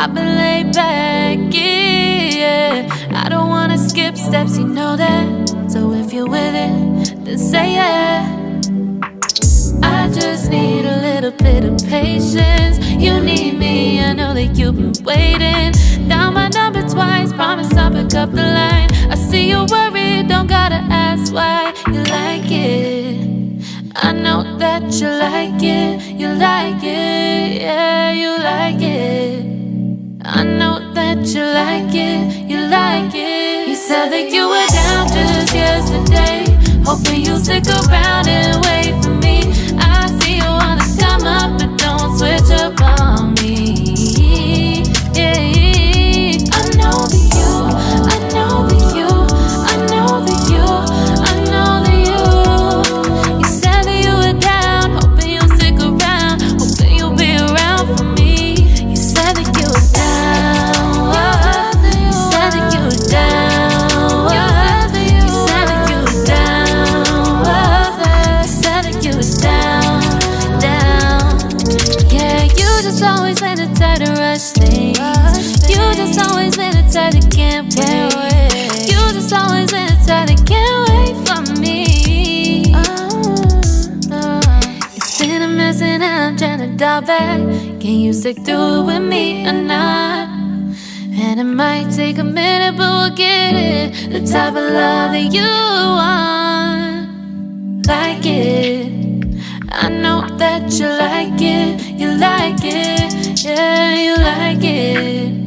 I've been laid back, yeah. I don't wanna skip steps, you know that. So if you're with it, then say yeah. I just need a little bit of patience. You need me, I know that you've been waiting. Down my number twice, promise I'll pick up the line. I see you worried, don't gotta ask why. You like it, I know that you like it. You like it, yeah, you like it. I know that you like it, you like it. You said that you were down just yesterday, hoping you'll stick around and wait for me. I see you wanna come up, but don't switch up on me. Yeah, I know that you, I know that you, I know that you, I know that you. You said that you were down, hoping you'll stick around, hoping you'll be around for me. You said that you were down, you said that you were down, you said that you were down, you said that you were down, down. Yeah, you just always been the type to rush things. You just always been the type that can't wait. You just always been the type that can't wait for me. It's been a mess and I'm trying to dial back. Can you stick through it with me or not? And it might take a minute, but we'll get it. The type of love that you want. Like it, I know that you like it. You like it, yeah, you like it.